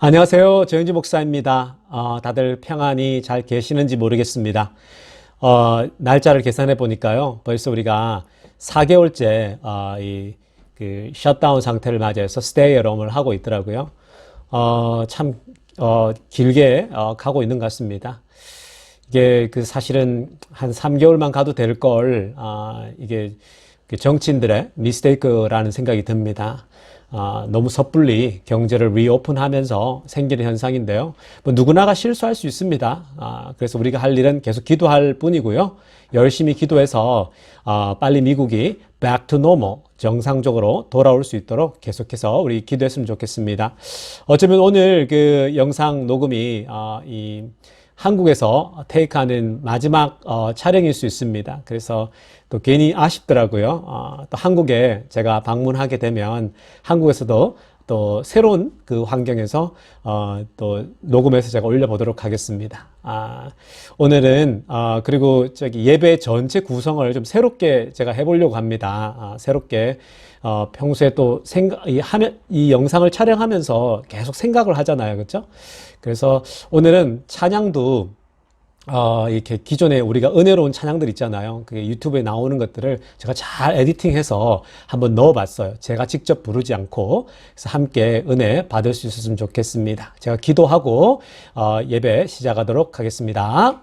안녕하세요. 정영지 목사입니다. 다들 평안히 잘 계시는지 모르겠습니다. 날짜를 계산해 보니까요. 벌써 우리가 4개월째, 셧다운 상태를 맞이해서 스테이 앰을 하고 있더라고요. 참, 길게, 가고 있는 것 같습니다. 이게 사실은 한 3개월만 가도 될 걸, 이게 정치인들의 미스테이크라는 생각이 듭니다. 너무 섣불리 경제를 리오픈하면서 생기는 현상인데요. 뭐 누구나가 실수할 수 있습니다. 그래서 우리가 할 일은 계속 기도할 뿐이고요. 열심히 기도해서 빨리 미국이 back to normal, 정상적으로 돌아올 수 있도록 계속해서 우리 기도했으면 좋겠습니다. 어쩌면 오늘 그 영상 녹음이 이 한국에서 테이크하는 마지막 촬영일 수 있습니다. 그래서 또 괜히 아쉽더라고요. 또 한국에 제가 방문하게 되면 한국에서도 또 새로운 그 환경에서 또 녹음해서 제가 올려보도록 하겠습니다. 오늘은 그리고 예배 전체 구성을 좀 새롭게 제가 해보려고 합니다. 새롭게 평소에 또 이 영상을 촬영하면서 계속 생각을 하잖아요, 그렇죠? 그래서 오늘은 찬양도 이렇게 기존에 우리가 은혜로운 찬양들 있잖아요. 그게 유튜브에 나오는 것들을 제가 잘 에디팅해서 한번 넣어봤어요. 제가 직접 부르지 않고. 그래서 함께 은혜 받을 수 있었으면 좋겠습니다. 제가 기도하고 예배 시작하도록 하겠습니다.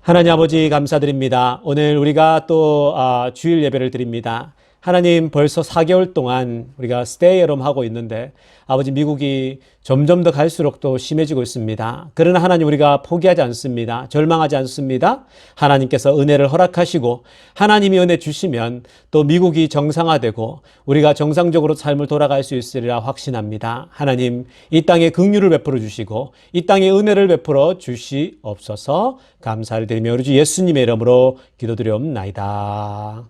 하나님 아버지 감사드립니다. 오늘 우리가 또 주일 예배를 드립니다. 하나님, 벌써 4개월 동안 우리가 스테이 앰 하고 있는데 아버지, 미국이 점점 더 갈수록 또 심해지고 있습니다. 그러나 하나님, 우리가 포기하지 않습니다. 절망하지 않습니다. 하나님께서 은혜를 허락하시고 하나님이 은혜 주시면 또 미국이 정상화되고 우리가 정상적으로 삶을 돌아갈 수 있으리라 확신합니다. 하나님, 이 땅에 긍휼을 베풀어 주시고 이 땅에 은혜를 베풀어 주시옵소서. 감사를 드리며 우리 주 예수님의 이름으로 기도드리옵나이다.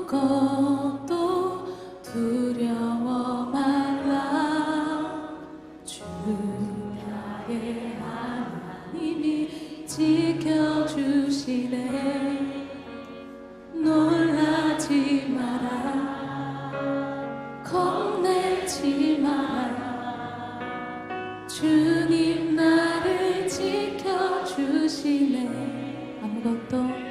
아무것도 두려워 말라. 주 나의 하나님이 지켜주시네. 놀라지 마라, 겁내지 마라. 주님 나를 지켜주시네. 아무것도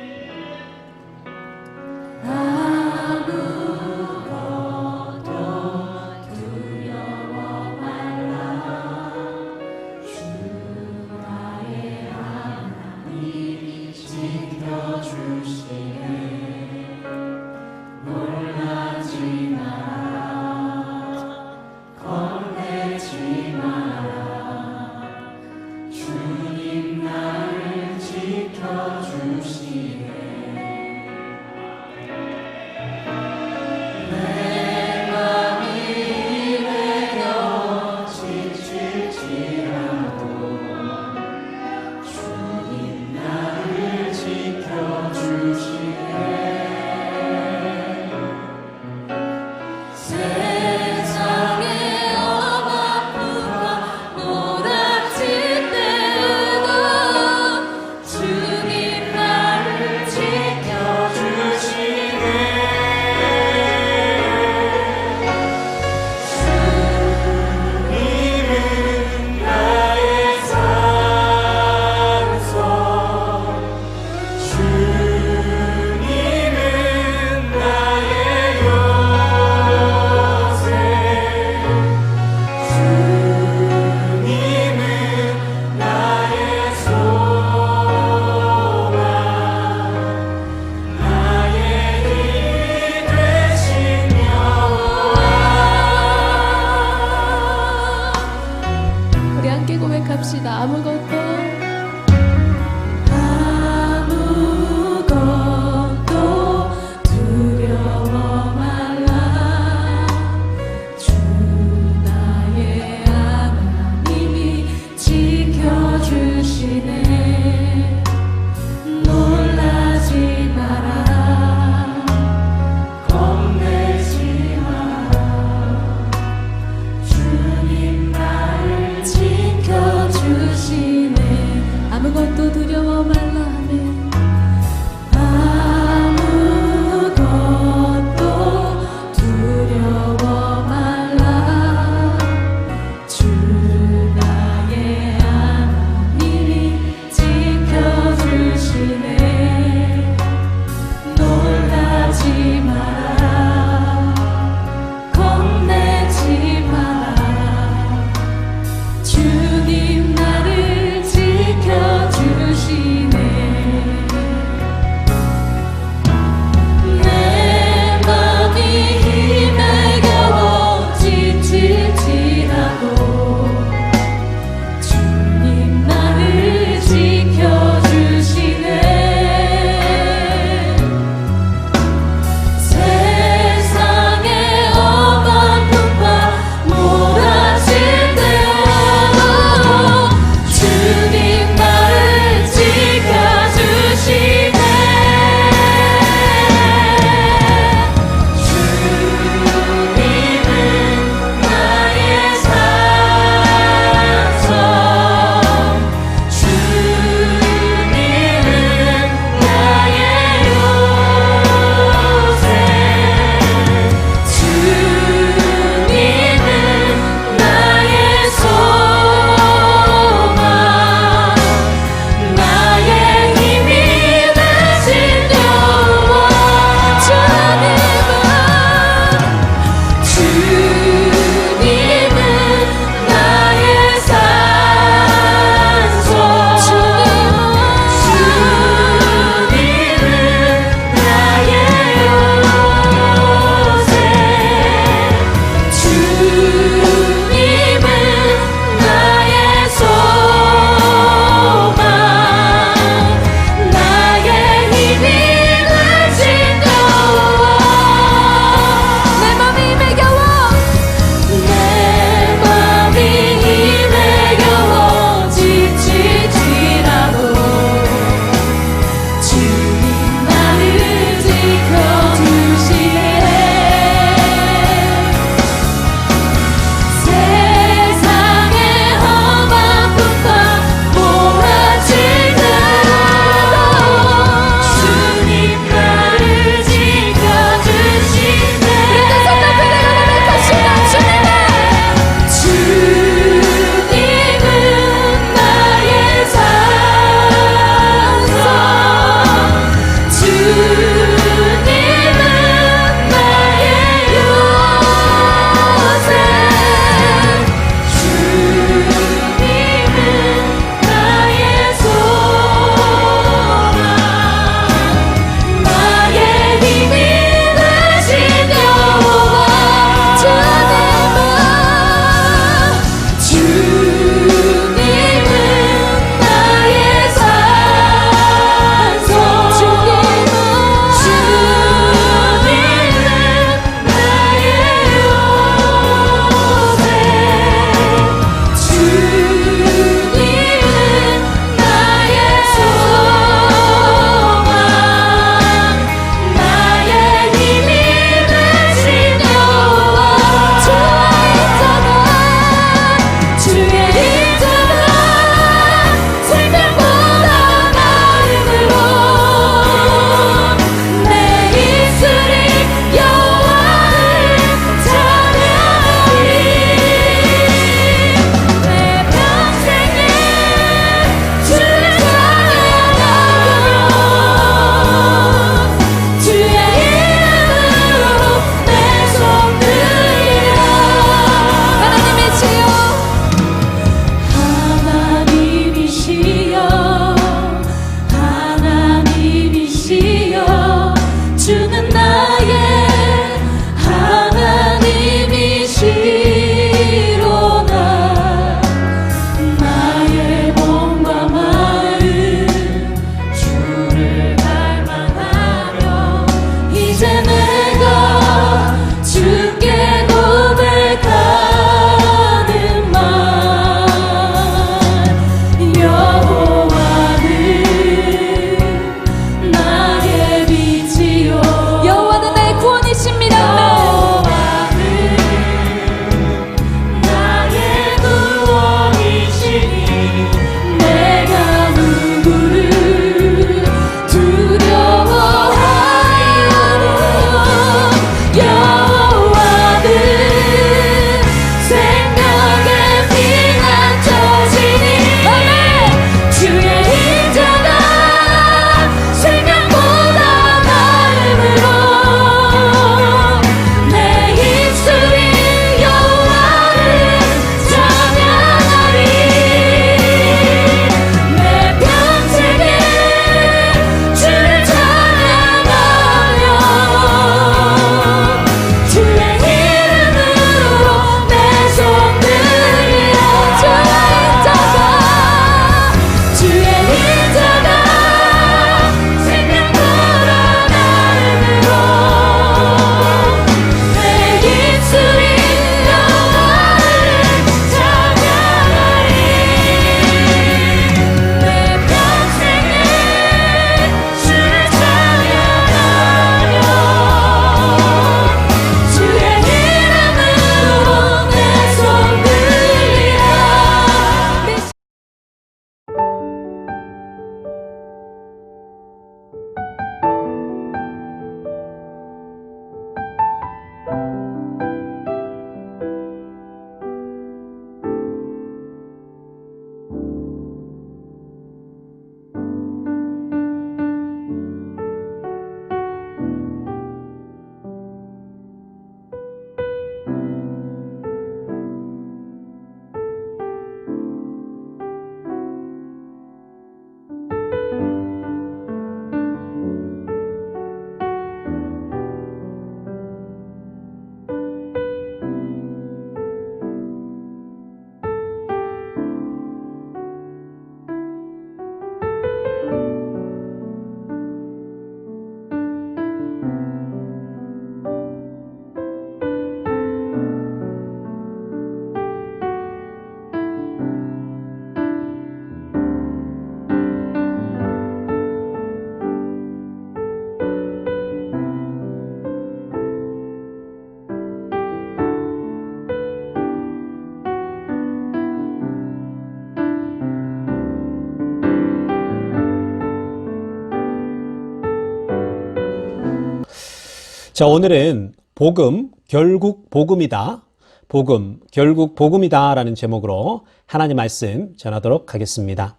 자, 오늘은 복음, 결국 복음이다. 복음, 결국 복음이다 라는 제목으로 하나님 말씀 전하도록 하겠습니다.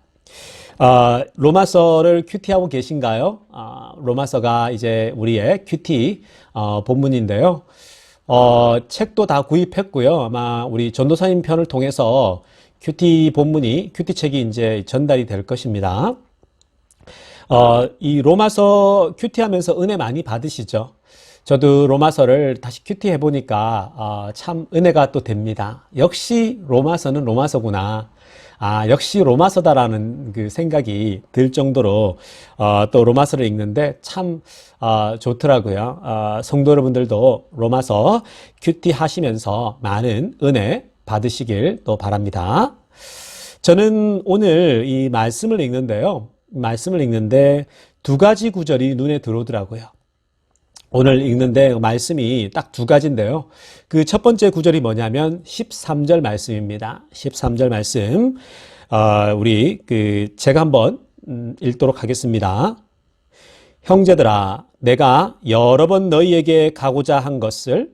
로마서를 큐티하고 계신가요? 로마서가 이제 우리의 큐티 본문인데요. 책도 다 구입했고요. 아마 우리 전도사님 편을 통해서 큐티 본문이, 큐티 책이 이제 전달이 될 것입니다. 이 로마서 큐티하면서 은혜 많이 받으시죠? 저도 로마서를 다시 큐티해 보니까 참 은혜가 또 됩니다. 역시 로마서는 로마서구나. 역시 로마서다라는 그 생각이 들 정도로 또 로마서를 읽는데 참 좋더라고요. 성도 여러분들도 로마서 큐티 하시면서 많은 은혜 받으시길 또 바랍니다. 저는 오늘 이 말씀을 읽는데요. 말씀을 읽는데 두 가지 구절이 눈에 들어오더라고요. 오늘 읽는데 말씀이 딱 두 가지인데요. 그 첫 번째 구절이 뭐냐면 13절 말씀입니다. 13절 말씀. 우리 제가 한번 읽도록 하겠습니다. 형제들아, 내가 여러 번 너희에게 가고자 한 것을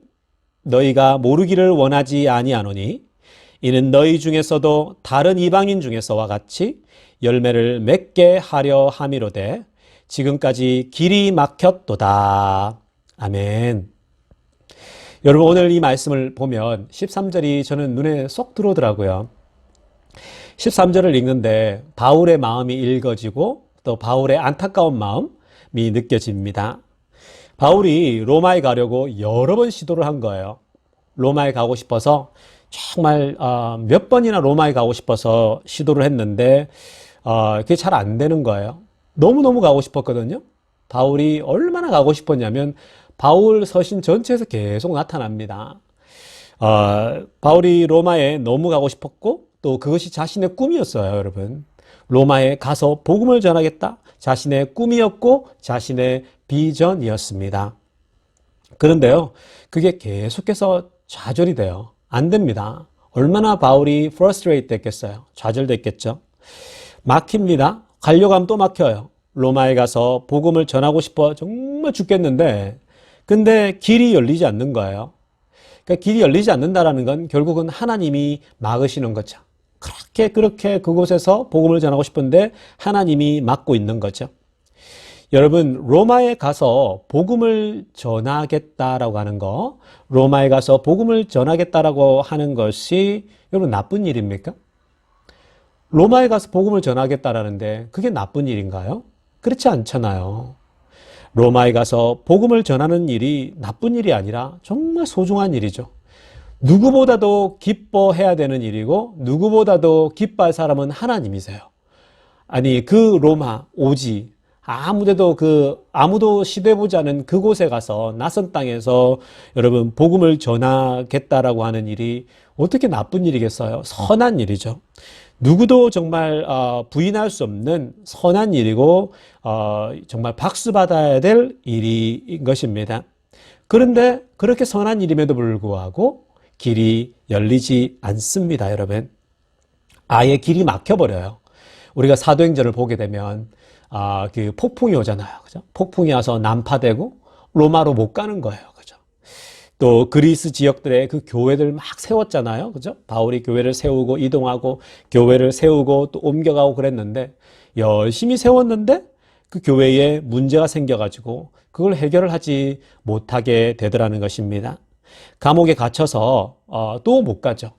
너희가 모르기를 원하지 아니하노니 이는 너희 중에서도 다른 이방인 중에서와 같이 열매를 맺게 하려 함이로되 지금까지 길이 막혔도다. 아멘. 여러분, 오늘 이 말씀을 보면 13절이 저는 눈에 쏙 들어오더라고요. 13절을 읽는데 바울의 마음이 읽어지고 또 바울의 안타까운 마음이 느껴집니다. 바울이 로마에 가려고 여러 번 시도를 한 거예요. 로마에 가고 싶어서 정말 몇 번이나 로마에 가고 싶어서 시도를 했는데 그게 잘 안 되는 거예요. 너무너무 가고 싶었거든요. 바울이 얼마나 가고 싶었냐면 바울 서신 전체에서 계속 나타납니다. 바울이 로마에 너무 가고 싶었고 또 그것이 자신의 꿈이었어요, 여러분. 로마에 가서 복음을 전하겠다. 자신의 꿈이었고 자신의 비전이었습니다. 그런데요, 그게 계속해서 좌절이 돼요. 안 됩니다. 얼마나 바울이 frustrate 됐겠어요. 좌절됐겠죠. 막힙니다. 가려고 하면 또 막혀요. 로마에 가서 복음을 전하고 싶어 정말 죽겠는데 근데 길이 열리지 않는 거예요. 그러니까 길이 열리지 않는다라는 건 결국은 하나님이 막으시는 거죠. 그렇게 그곳에서 복음을 전하고 싶은데 하나님이 막고 있는 거죠. 여러분, 로마에 가서 복음을 전하겠다라고 하는 거, 로마에 가서 복음을 전하겠다라고 하는 것이 여러분 나쁜 일입니까? 로마에 가서 복음을 전하겠다라는데 그게 나쁜 일인가요? 그렇지 않잖아요. 로마에 가서 복음을 전하는 일이 나쁜 일이 아니라 정말 소중한 일이죠. 누구보다도 기뻐해야 되는 일이고 누구보다도 기뻐할 사람은 하나님이세요. 아니, 그 로마 오지 아무도 시도해보지 않은 그곳에 가서 낯선 땅에서 여러분 복음을 전하겠다라고 하는 일이 어떻게 나쁜 일이겠어요? 선한 일이죠. 누구도 정말 부인할 수 없는 선한 일이고 정말 박수 받아야 될 일인 것입니다. 그런데 그렇게 선한 일임에도 불구하고 길이 열리지 않습니다, 여러분. 아예 길이 막혀버려요. 우리가 사도행전을 보게 되면 그 폭풍이 오잖아요, 그죠? 폭풍이 와서 난파되고 로마로 못 가는 거예요, 그죠? 또 그리스 지역들의 그 교회들 막 세웠잖아요, 그죠? 바울이 교회를 세우고 이동하고 교회를 세우고 또 옮겨가고 그랬는데 열심히 세웠는데 그 교회에 문제가 생겨가지고 그걸 해결을 하지 못하게 되더라는 것입니다. 감옥에 갇혀서 또 못 가죠.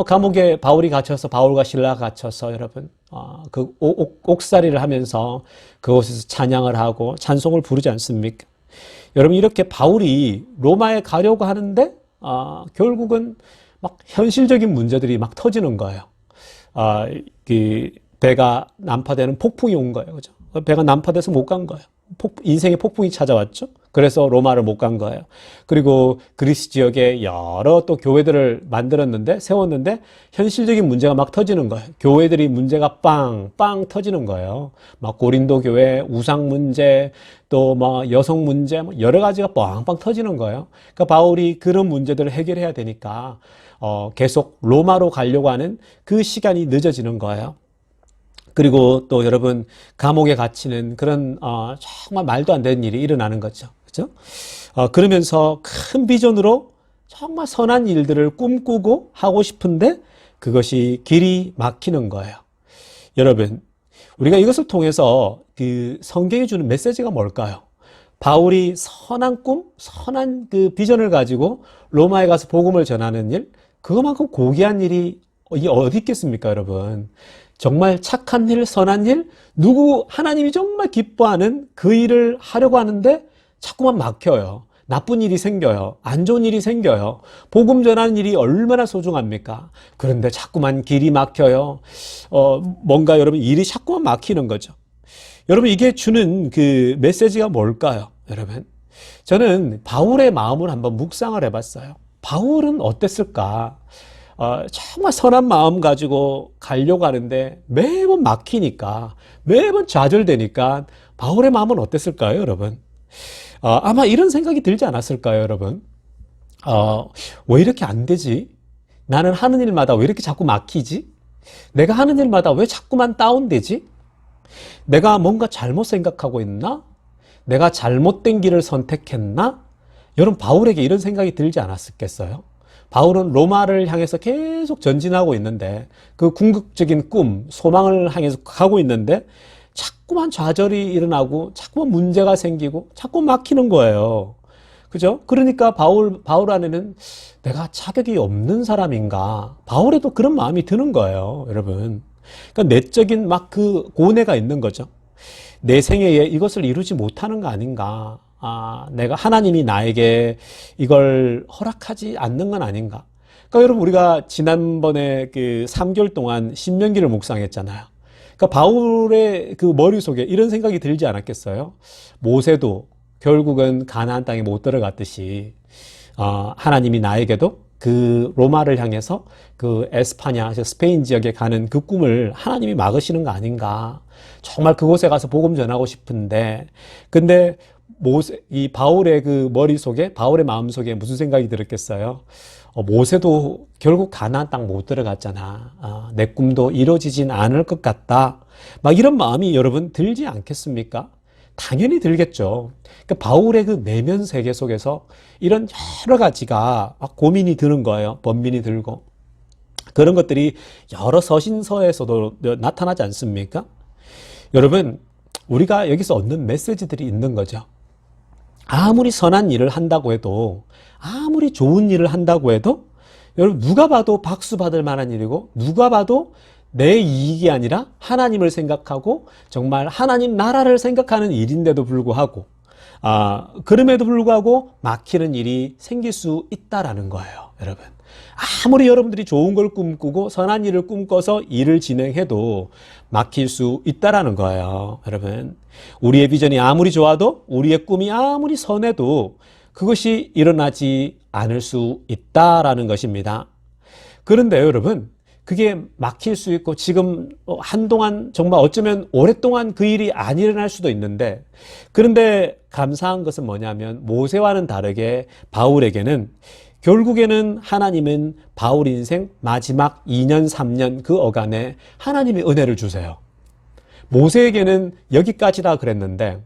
감옥에 바울이 갇혀서 바울과 실라가 갇혀서 여러분 그 옥살이를 하면서 그곳에서 찬양을 하고 찬송을 부르지 않습니까? 여러분, 이렇게 바울이 로마에 가려고 하는데 결국은 막 현실적인 문제들이 막 터지는 거예요. 그 배가 난파되는 폭풍이 온 거예요, 그죠? 배가 난파돼서 못 간 거예요. 인생의 폭풍이 찾아왔죠. 그래서 로마를 못 간 거예요. 그리고 그리스 지역에 여러 또 교회들을 만들었는데 세웠는데 현실적인 문제가 막 터지는 거예요. 교회들이 문제가 빵 터지는 거예요. 막 고린도 교회 우상 문제 또 뭐 여성 문제 여러 가지가 빵빵 터지는 거예요. 그러니까 바울이 그런 문제들을 해결해야 되니까 계속 로마로 가려고 하는 그 시간이 늦어지는 거예요. 그리고 또 여러분 감옥에 갇히는 그런 정말 말도 안 되는 일이 일어나는 거죠. 그죠? 그러면서 큰 비전으로 정말 선한 일들을 꿈꾸고 하고 싶은데 그것이 길이 막히는 거예요. 여러분, 우리가 이것을 통해서 그 성경이 주는 메시지가 뭘까요? 바울이 선한 꿈, 선한 그 비전을 가지고 로마에 가서 복음을 전하는 일, 그것만큼 고귀한 일이 어디 있겠습니까, 여러분? 정말 착한 일, 선한 일, 하나님이 정말 기뻐하는 그 일을 하려고 하는데 자꾸만 막혀요. 나쁜 일이 생겨요. 안 좋은 일이 생겨요. 복음 전하는 일이 얼마나 소중합니까? 그런데 자꾸만 길이 막혀요. 뭔가 여러분 일이 자꾸만 막히는 거죠. 여러분 이게 주는 그 메시지가 뭘까요? 여러분 저는 바울의 마음을 한번 묵상을 해봤어요. 바울은 어땠을까? 정말 선한 마음 가지고 가려고 하는데 매번 막히니까 매번 좌절되니까 바울의 마음은 어땠을까요, 여러분? 아마 이런 생각이 들지 않았을까요, 여러분? 왜 이렇게 안 되지? 나는 하는 일마다 왜 이렇게 자꾸 막히지? 내가 하는 일마다 왜 자꾸만 다운되지? 내가 뭔가 잘못 생각하고 있나? 내가 잘못된 길을 선택했나? 여러분, 바울에게 이런 생각이 들지 않았겠어요? 바울은 로마를 향해서 계속 전진하고 있는데 그 궁극적인 꿈, 소망을 향해서 가고 있는데 자꾸만 좌절이 일어나고 자꾸만 문제가 생기고 자꾸 막히는 거예요. 그죠? 그러니까 바울 안에는 내가 자격이 없는 사람인가? 바울에도 그런 마음이 드는 거예요, 여러분. 그러니까 내적인 막 그 고뇌가 있는 거죠. 내 생애에 이것을 이루지 못하는 거 아닌가? 내가 하나님이 나에게 이걸 허락하지 않는 건 아닌가? 그러니까 여러분 우리가 지난번에 그 3개월 동안 신명기를 묵상했잖아요. 그러니까 바울의 그 머릿속에 이런 생각이 들지 않았겠어요? 모세도 결국은 가나안 땅에 못 들어갔듯이 하나님이 나에게도 그 로마를 향해서 그 에스파냐, 스페인 지역에 가는 그 꿈을 하나님이 막으시는 거 아닌가? 정말 그곳에 가서 복음 전하고 싶은데, 근데 이 바울의 그 머릿속에, 바울의 마음속에 무슨 생각이 들었겠어요? 모세도 결국 가나안 땅 못 들어갔잖아. 내 꿈도 이루어지진 않을 것 같다. 막 이런 마음이 여러분 들지 않겠습니까? 당연히 들겠죠. 그러니까 바울의 그 내면 세계 속에서 이런 여러 가지가 고민이 드는 거예요. 번민이 들고. 그런 것들이 여러 서신서에서도 나타나지 않습니까? 여러분, 우리가 여기서 얻는 메시지들이 있는 거죠. 아무리 선한 일을 한다고 해도, 아무리 좋은 일을 한다고 해도, 여러분, 누가 봐도 박수 받을 만한 일이고, 누가 봐도 내 이익이 아니라 하나님을 생각하고, 정말 하나님 나라를 생각하는 일인데도 불구하고, 그럼에도 불구하고 막히는 일이 생길 수 있다라는 거예요, 여러분. 아무리 여러분들이 좋은 걸 꿈꾸고 선한 일을 꿈꿔서 일을 진행해도 막힐 수 있다라는 거예요, 여러분. 우리의 비전이 아무리 좋아도 우리의 꿈이 아무리 선해도 그것이 일어나지 않을 수 있다라는 것입니다. 그런데 여러분, 그게 막힐 수 있고 지금 한동안 정말 어쩌면 오랫동안 그 일이 안 일어날 수도 있는데, 그런데 감사한 것은 뭐냐면 모세와는 다르게 바울에게는 결국에는 하나님은 바울 인생 마지막 2년, 3년 그 어간에 하나님의 은혜를 주세요. 모세에게는 여기까지다 그랬는데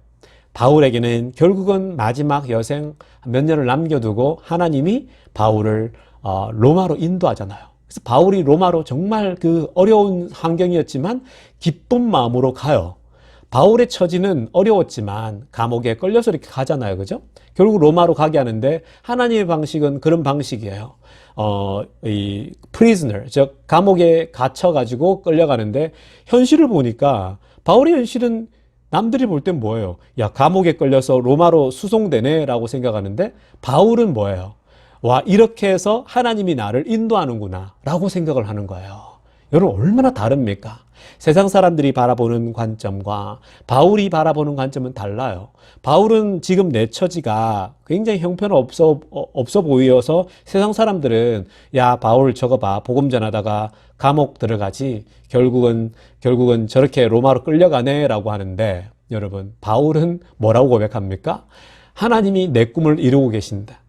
바울에게는 결국은 마지막 여생 몇 년을 남겨두고 하나님이 바울을 로마로 인도하잖아요. 그래서 바울이 로마로 정말 그 어려운 환경이었지만 기쁜 마음으로 가요. 바울의 처지는 어려웠지만 감옥에 끌려서 이렇게 가잖아요. 그죠? 결국 로마로 가게 하는데 하나님의 방식은 그런 방식이에요. 이 prisoner, 즉 감옥에 갇혀가지고 끌려가는데 현실을 보니까 바울의 현실은 남들이 볼 땐 뭐예요? 야, 감옥에 끌려서 로마로 수송되네 라고 생각하는데 바울은 뭐예요? 와, 이렇게 해서 하나님이 나를 인도하는구나 라고 생각을 하는 거예요. 여러분 얼마나 다릅니까? 세상 사람들이 바라보는 관점과 바울이 바라보는 관점은 달라요. 바울은 지금 내 처지가 굉장히 형편없어 보여서 세상 사람들은 야, 바울 저거 봐, 복음 전하다가 감옥 들어가지, 결국은 저렇게 로마로 끌려가네 라고 하는데, 여러분 바울은 뭐라고 고백합니까? 하나님이 내 꿈을 이루고 계신다,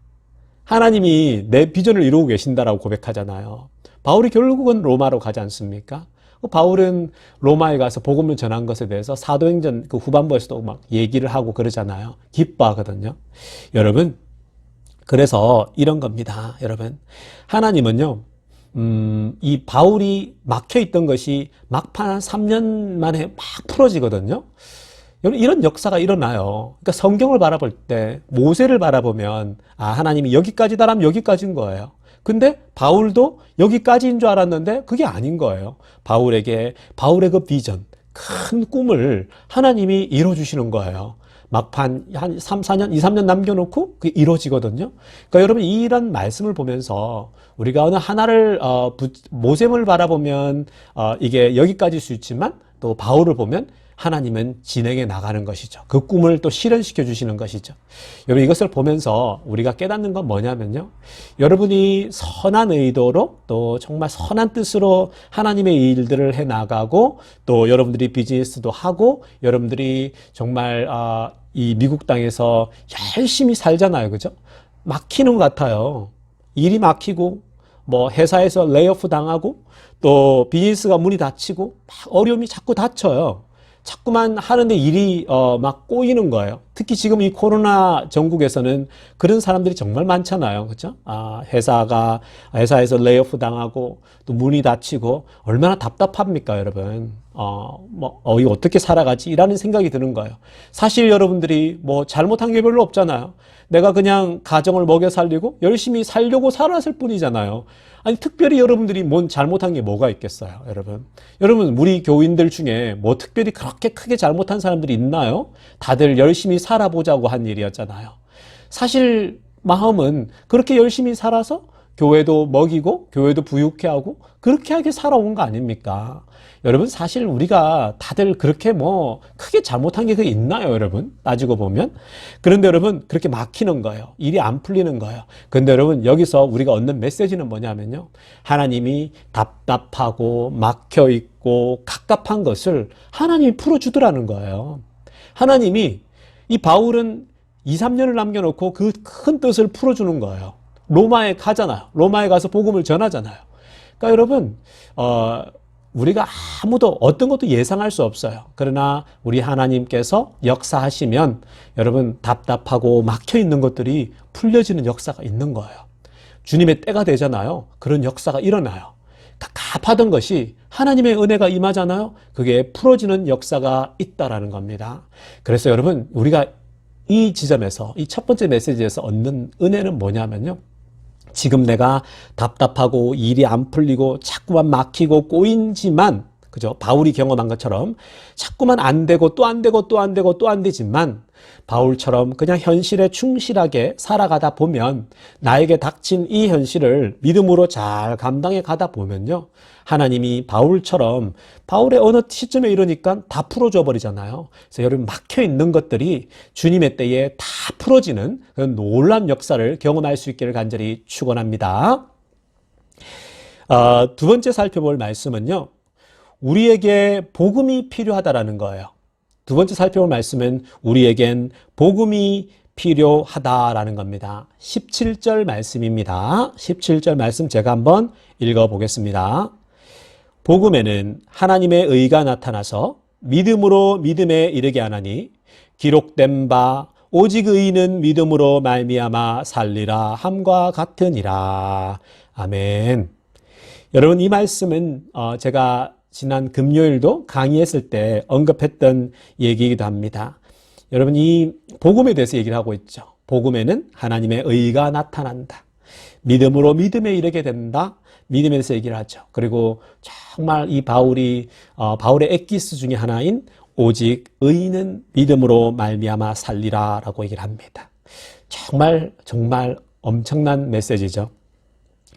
하나님이 내 비전을 이루고 계신다라고 고백하잖아요. 바울이 결국은 로마로 가지 않습니까? 바울은 로마에 가서 복음을 전한 것에 대해서 사도행전 그 후반부에서도 막 얘기를 하고 그러잖아요. 기뻐하거든요. 여러분, 그래서 이런 겁니다. 여러분, 하나님은요, 이 바울이 막혀있던 것이 막판 한 3년 만에 막 풀어지거든요. 여러분, 이런 역사가 일어나요. 그러니까 성경을 바라볼 때, 모세를 바라보면, 아, 하나님이 여기까지다라면 여기까지인 거예요. 근데 바울도 여기까지인 줄 알았는데 그게 아닌 거예요. 바울의 그 비전, 큰 꿈을 하나님이 이뤄주시는 거예요. 막판 한 3, 4년, 2, 3년 남겨놓고 그게 이루어지거든요. 그러니까 여러분, 이런 말씀을 보면서 우리가 어느 하나를 모셈을 바라보면 이게 여기까지일 수 있지만 또 바울을 보면 하나님은 진행해 나가는 것이죠. 그 꿈을 또 실현시켜 주시는 것이죠. 여러분, 이것을 보면서 우리가 깨닫는 건 뭐냐면요. 여러분이 선한 의도로 또 정말 선한 뜻으로 하나님의 일들을 해 나가고 또 여러분들이 비즈니스도 하고 여러분들이 정말 이 미국 땅에서 열심히 살잖아요. 그죠? 막히는 것 같아요. 일이 막히고 뭐 회사에서 레이오프 당하고 또 비즈니스가 문이 닫히고 막 어려움이 자꾸 닥쳐요. 자꾸만 하는데 일이 막 꼬이는 거예요. 특히 지금 이 코로나 전국에서는 그런 사람들이 정말 많잖아요. 그렇죠? 회사에서 레이오프 당하고 또 문이 닫히고 얼마나 답답합니까, 여러분? 이거 어떻게 살아가지? 이라는 생각이 드는 거예요. 사실 여러분들이 뭐 잘못한 게 별로 없잖아요. 내가 그냥 가정을 먹여 살리고 열심히 살려고 살았을 뿐이잖아요. 아니, 특별히 여러분들이 뭔 잘못한 게 뭐가 있겠어요, 여러분? 여러분, 우리 교인들 중에 뭐 특별히 그렇게 크게 잘못한 사람들이 있나요? 다들 열심히 살아보자고 한 일이었잖아요. 사실 마음은 그렇게 열심히 살아서 교회도 먹이고 교회도 부유케 하고 그렇게 하게 살아온 거 아닙니까? 여러분, 사실 우리가 다들 그렇게 뭐 크게 잘못한 게 있나요, 여러분? 따지고 보면. 그런데 여러분, 그렇게 막히는 거예요. 일이 안 풀리는 거예요. 그런데 여러분, 여기서 우리가 얻는 메시지는 뭐냐면요. 하나님이 답답하고 막혀 있고 갑갑한 것을 하나님이 풀어주더라는 거예요. 하나님이 이 바울은 2, 3년을 남겨놓고 그 큰 뜻을 풀어주는 거예요. 로마에 가잖아요. 로마에 가서 복음을 전하잖아요. 그러니까 여러분, 우리가 아무도 어떤 것도 예상할 수 없어요. 그러나 우리 하나님께서 역사하시면 여러분, 답답하고 막혀 있는 것들이 풀려지는 역사가 있는 거예요. 주님의 때가 되잖아요. 그런 역사가 일어나요. 갑갑하던 것이 하나님의 은혜가 임하잖아요. 그게 풀어지는 역사가 있다라는 겁니다. 그래서 여러분, 우리가 이 지점에서, 이 첫 번째 메시지에서 얻는 은혜는 뭐냐면요. 지금 내가 답답하고 일이 안 풀리고 자꾸만 막히고 꼬인지만, 그죠? 바울이 경험한 것처럼 자꾸만 안 되고 또 안 되고 또 안 되고 또 안 되지만 바울처럼 그냥 현실에 충실하게 살아가다 보면, 나에게 닥친 이 현실을 믿음으로 잘 감당해 가다 보면요, 하나님이 바울처럼, 바울의 어느 시점에 이르니까 다 풀어줘 버리잖아요. 그래서 여러분, 막혀 있는 것들이 주님의 때에 다 풀어지는 그런 놀라운 역사를 경험할 수 있기를 간절히 축원합니다. 두 번째 살펴볼 말씀은요, 우리에게 복음이 필요하다라는 거예요. 두 번째 살펴볼 말씀은 우리에겐 복음이 필요하다라는 겁니다. 17절 말씀입니다. 17절 말씀 제가 한번 읽어보겠습니다. 복음에는 하나님의 의가 나타나서 믿음으로 믿음에 이르게 하나니 기록된 바 오직 의인은 믿음으로 말미암아 살리라 함과 같으니라. 아멘. 여러분, 이 말씀은 제가 지난 금요일도 강의했을 때 언급했던 얘기이기도 합니다. 여러분, 이 복음에 대해서 얘기를 하고 있죠. 복음에는 하나님의 의가 나타난다. 믿음으로 믿음에 이르게 된다. 믿음에 대해서 얘기를 하죠. 그리고 정말 이 바울의 엑기스 중에 하나인 오직 의인은 믿음으로 말미암아 살리라라고 얘기를 합니다. 정말 엄청난 메시지죠.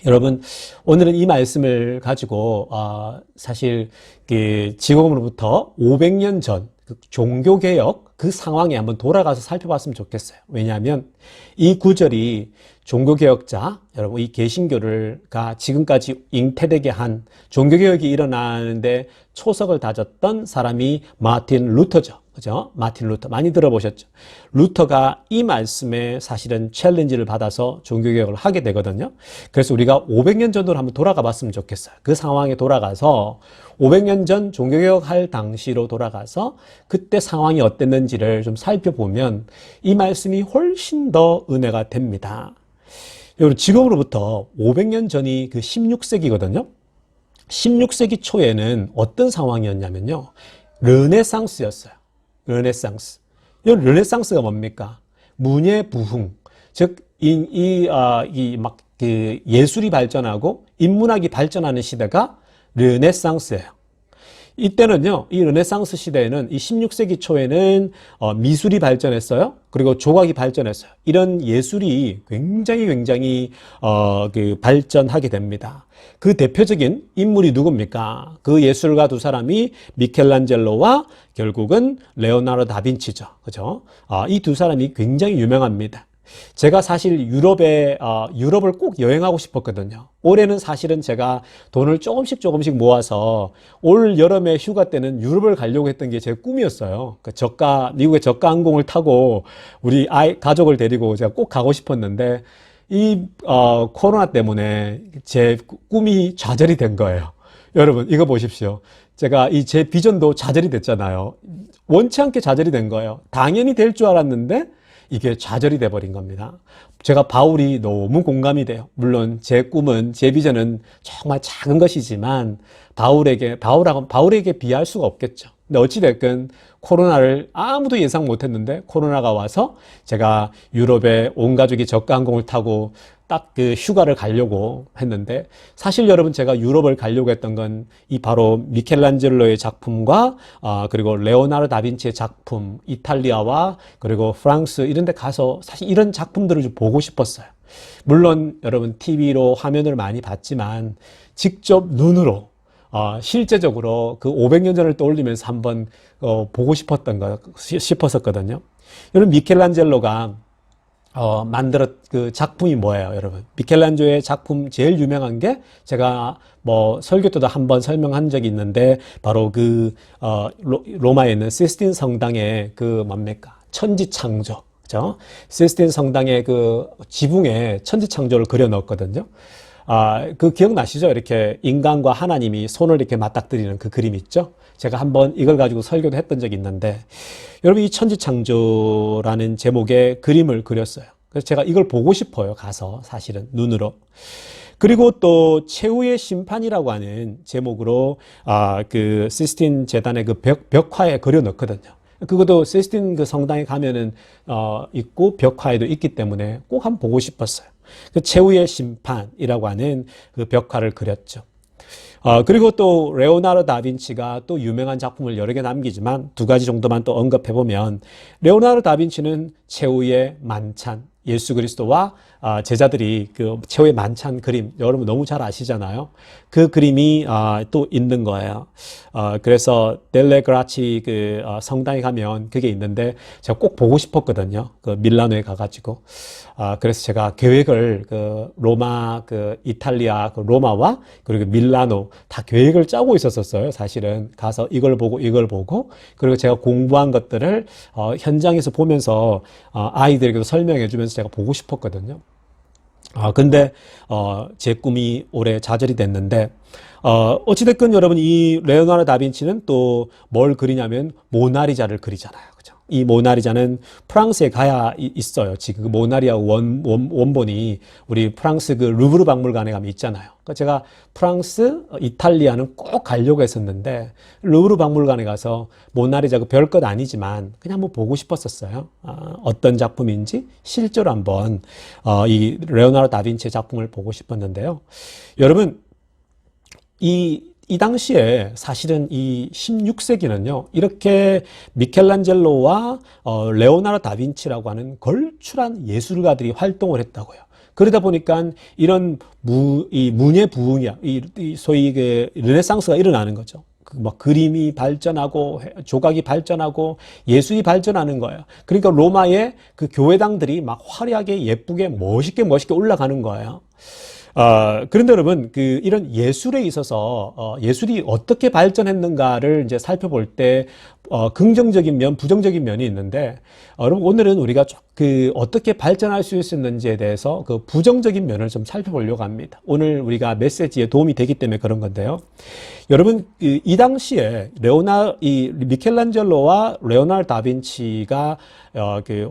여러분, 오늘은 이 말씀을 가지고 사실 지금으로부터 500년 전 종교개혁 그 상황에 한번 돌아가서 살펴봤으면 좋겠어요. 왜냐하면 이 구절이 종교개혁자, 여러분 이 개신교가 지금까지 잉태되게 한 종교개혁이 일어나는데 초석을 다졌던 사람이 마틴 루터죠. 그죠? 마틴 루터. 많이 들어보셨죠? 루터가 이 말씀에 사실은 챌린지를 받아서 종교개혁을 하게 되거든요. 그래서 우리가 500년 전으로 한번 돌아가 봤으면 좋겠어요. 그 상황에 돌아가서 500년 전 종교개혁 할 당시로 돌아가서 그때 상황이 어땠는지를 좀 살펴보면 이 말씀이 훨씬 더 은혜가 됩니다. 여러분, 지금으로부터 500년 전이 그 16세기거든요. 16세기 초에는 어떤 상황이었냐면요. 르네상스였어요. 르네상스. 이 르네상스가 뭡니까? 문예부흥. 즉, 예술이 발전하고 인문학이 발전하는 시대가 르네상스예요. 이때는요, 이 르네상스 시대에는 이 16세기 초에는 미술이 발전했어요. 그리고 조각이 발전했어요. 이런 예술이 굉장히 발전하게 됩니다. 그 대표적인 인물이 누굽니까? 그 예술가 두 사람이 미켈란젤로와 결국은 레오나르도 다빈치죠. 그죠? 이 두 사람이 굉장히 유명합니다. 제가 사실 유럽을 꼭 여행하고 싶었거든요. 올해는 사실은 제가 돈을 조금씩 모아서 올 여름에 휴가 때는 유럽을 가려고 했던 게 제 꿈이었어요. 미국의 저가 항공을 타고 우리 가족을 데리고 제가 꼭 가고 싶었는데 코로나 때문에 제 꿈이 좌절이 된 거예요. 여러분, 이거 보십시오. 제가 제 비전도 좌절이 됐잖아요. 원치 않게 좌절이 된 거예요. 당연히 될 줄 알았는데 이게 좌절이 돼버린 겁니다. 제가 바울이 너무 공감이 돼요. 물론 제 비전은 정말 작은 것이지만 바울에게 비할 수가 없겠죠. 근데 어찌됐건 코로나를 아무도 예상 못했는데 코로나가 와서 제가 유럽에 온 가족이 저가 항공을 타고 딱 그 휴가를 가려고 했는데, 사실 여러분 제가 유럽을 가려고 했던 건 바로 미켈란젤로의 작품과 그리고 레오나르도 다빈치의 작품, 이탈리아와 그리고 프랑스 이런 데 가서 사실 이런 작품들을 좀 보고 싶었어요. 물론 여러분 TV로 화면을 많이 봤지만 직접 눈으로 실제적으로 그 500년 전을 떠올리면서 한번 보고 싶었었거든요. 여러분, 미켈란젤로가 그 작품이 뭐예요, 여러분? 미켈란젤로의 작품 제일 유명한 게 제가 설교 때도 한번 설명한 적이 있는데 바로 로마에 있는 시스틴 성당의 뭡니까? 천지창조. 그죠? 시스틴 성당의 그 지붕에 천지창조를 그려 넣었거든요. 기억나시죠? 이렇게 인간과 하나님이 손을 이렇게 맞닥뜨리는 그 그림 있죠? 제가 한번 이걸 가지고 설교도 했던 적이 있는데, 여러분 이 천지창조라는 제목의 그림을 그렸어요. 그래서 제가 이걸 보고 싶어요. 가서 사실은 눈으로. 그리고 또 최후의 심판이라고 하는 제목으로 그 시스틴 재단의 그 벽화에 그려 넣거든요. 그것도 시스틴 그 성당에 가면은 있고 벽화에도 있기 때문에 꼭 한번 보고 싶었어요. 그 최후의 심판이라고 하는 그 벽화를 그렸죠. 그리고 또 레오나르도 다빈치가 또 유명한 작품을 여러 개 남기지만 두 가지 정도만 또 언급해 보면, 레오나르도 다빈치는 최후의 만찬, 예수 그리스도와 제자들이 그 최후의 만찬 그림, 여러분 너무 잘 아시잖아요. 그 그림이 또 있는 거예요. 그래서 델레그라치 성당에 가면 그게 있는데 제가 꼭 보고 싶었거든요. 그 밀라노에 가가지고. 그래서 제가 계획을 로마, 이탈리아, 로마와 그리고 밀라노 다 계획을 짜고 있었어요. 사실은 가서 이걸 보고 그리고 제가 공부한 것들을 현장에서 보면서 아이들에게도 설명해 주면서 제가 보고 싶었거든요. 근데 제 꿈이 올해 좌절이 됐는데, 어찌됐건 여러분 이 레오나르도 다빈치는 또 뭘 그리냐면 모나리자를 그리잖아요. 그죠? 이 모나리자는 프랑스에 가야 있어요. 지금 그 모나리아 원본이 우리 프랑스 그 루브르 박물관에 가면 있잖아요. 그러니까 제가 프랑스, 이탈리아는 꼭 가려고 했었는데 루브르 박물관에 가서 모나리자 별것 아니지만 그냥 한번 보고 싶었었어요. 어떤 작품인지 실제로 한번 이 레오나르도 다빈치의 작품을 보고 싶었는데요. 여러분, 이 당시에 사실은 이 16세기는요, 이렇게 미켈란젤로와 레오나르도 다빈치라고 하는 걸출한 예술가들이 활동을 했다고요. 그러다 보니까 이런 문예 부흥이야, 소위 르네상스가 일어나는 거죠. 막 그림이 발전하고 조각이 발전하고 예술이 발전하는 거예요. 그러니까 로마의 그 교회당들이 막 화려하게 예쁘게 멋있게 올라가는 거예요. 그런데 여러분, 이런 예술에 있어서, 예술이 어떻게 발전했는가를 이제 살펴볼 때, 긍정적인 면, 부정적인 면이 있는데, 여러분, 오늘은 우리가 어떻게 발전할 수 있었는지에 대해서 그 부정적인 면을 좀 살펴보려고 합니다. 오늘 우리가 메시지에 도움이 되기 때문에 그런 건데요. 여러분, 이 당시에 이 미켈란젤로와 레오나르도 다빈치가,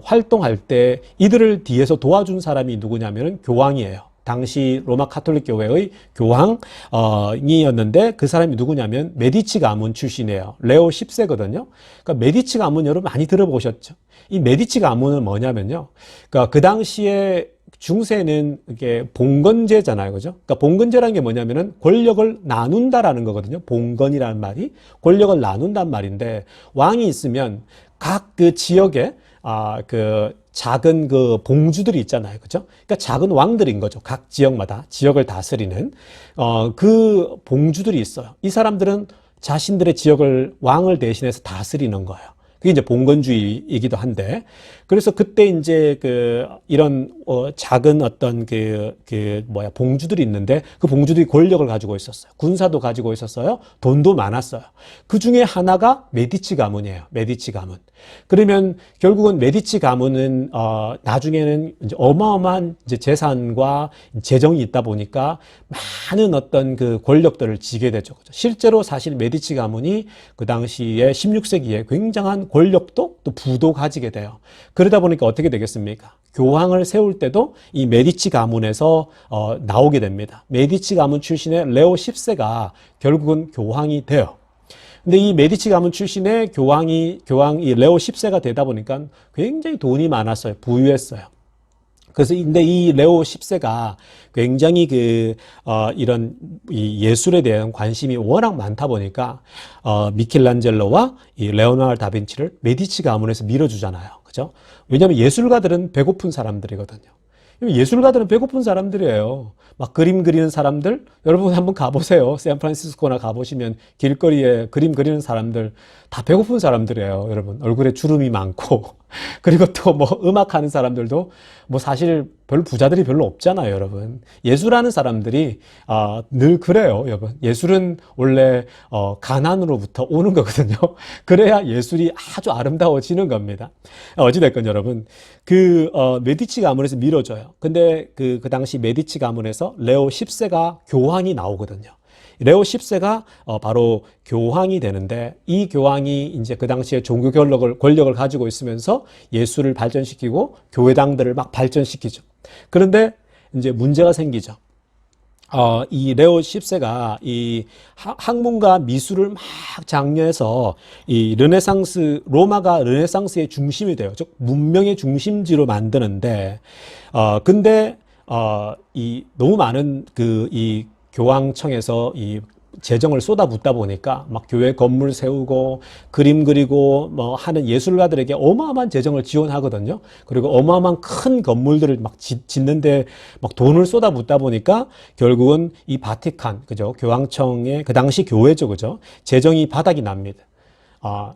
활동할 때 이들을 뒤에서 도와준 사람이 누구냐면은 교황이에요. 당시 로마 카톨릭 교회의 교황이었는데 그 사람이 누구냐면 메디치 가문 출신이에요. 레오 10세거든요. 그러니까 메디치 가문 여러분 많이 들어보셨죠? 이 메디치 가문은 뭐냐면요. 그러니까 그 당시에 중세는 이게 봉건제잖아요. 그죠? 그러니까 봉건제라는 게 뭐냐면은 권력을 나눈다라는 거거든요. 봉건이라는 말이 권력을 나눈단 말인데 왕이 있으면 각 그 지역에 작은 그 봉주들이 있잖아요. 그죠? 그러니까 작은 왕들인 거죠. 각 지역마다 지역을 다스리는 그 봉주들이 있어요. 이 사람들은 자신들의 지역을 왕을 대신해서 다스리는 거예요. 그게 이제 봉건주의이기도 한데, 그래서 그때 이제 이런 작은 어떤 봉주들이 있는데 그 봉주들이 권력을 가지고 있었어요. 군사도 가지고 있었어요. 돈도 많았어요. 그 중에 하나가 메디치 가문이에요. 메디치 가문. 그러면 결국은 메디치 가문은 나중에는 이제 어마어마한 이제 재산과 재정이 있다 보니까 많은 어떤 그 권력들을 지게 되죠. 실제로 사실 메디치 가문이 그 당시에 16세기에 굉장한 권력도 또 부도 가지게 돼요. 그러다 보니까 어떻게 되겠습니까? 교황을 세울 때도 이 메디치 가문에서 나오게 됩니다. 메디치 가문 출신의 레오 10세가 결국은 교황이 돼요. 근데 이 메디치 가문 출신의 교황이 레오 10세가 되다 보니까 굉장히 돈이 많았어요. 부유했어요. 그래서 근데 이 레오 10세가 굉장히 이런 이 예술에 대한 관심이 워낙 많다 보니까 미켈란젤로와 이 레오나르도 다빈치를 메디치 가문에서 밀어주잖아요. 그죠? 왜냐하면 예술가들은 배고픈 사람들이거든요. 예술가들은 배고픈 사람들이에요. 막 그림 그리는 사람들, 여러분 한번 가보세요. 샌프란시스코나 가보시면 길거리에 그림 그리는 사람들 다 배고픈 사람들이에요. 여러분 얼굴에 주름이 많고 그리고 또 뭐 음악하는 사람들도 뭐 사실 별 부자들이 별로 없잖아요. 여러분 예술하는 사람들이 늘 그래요. 여러분 예술은 원래 가난으로부터 오는 거거든요. 그래야 예술이 아주 아름다워지는 겁니다. 어찌됐건 여러분 메디치 가문에서 밀어줘요. 근데 그 당시 메디치 가문에서 레오 10세가 교황이 나오거든요. 레오 10세가 바로 교황이 되는데 이 교황이 이제 그 당시에 종교 권력을 가지고 있으면서 예술을 발전시키고 교회당들을 막 발전시키죠. 그런데 이제 문제가 생기죠. 이 레오 10세가 이 학문과 미술을 막 장려해서 이 로마가 르네상스의 중심이 돼요. 즉 문명의 중심지로 만드는데 근데 이 너무 많은 이 교황청에서 이 재정을 쏟아붓다 보니까 막 교회 건물 세우고 그림 그리고 뭐 하는 예술가들에게 어마어마한 재정을 지원하거든요. 그리고 어마어마한 큰 건물들을 막 짓는데 막 돈을 쏟아붓다 보니까 결국은 이 바티칸, 그죠? 교황청의 그 당시 교회죠, 그죠? 재정이 바닥이 납니다.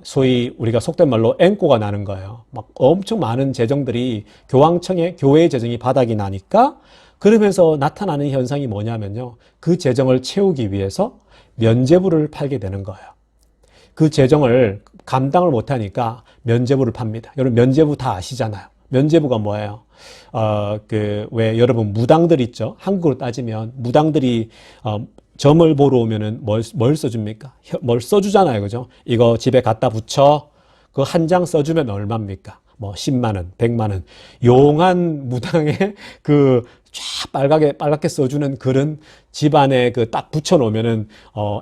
소위 우리가 속된 말로 앵꼬가 나는 거예요. 막 엄청 많은 재정들이 교회의 재정이 바닥이 나니까 그러면서 나타나는 현상이 뭐냐면요. 그 재정을 채우기 위해서 면죄부를 팔게 되는 거예요. 그 재정을 감당을 못하니까 면죄부를 팝니다. 여러분 면죄부 다 아시잖아요. 면죄부가 뭐예요? 왜 여러분 무당들 있죠? 한국으로 따지면 무당들이 점을 보러 오면은 뭘 써줍니까? 뭘 써주잖아요. 그죠? 이거 집에 갖다 붙여. 그 한 장 써주면 얼마입니까? 뭐 10만 원, 100만 원. 용한 무당의 쫙 빨갛게 써주는 글은 집안에 딱 붙여놓으면은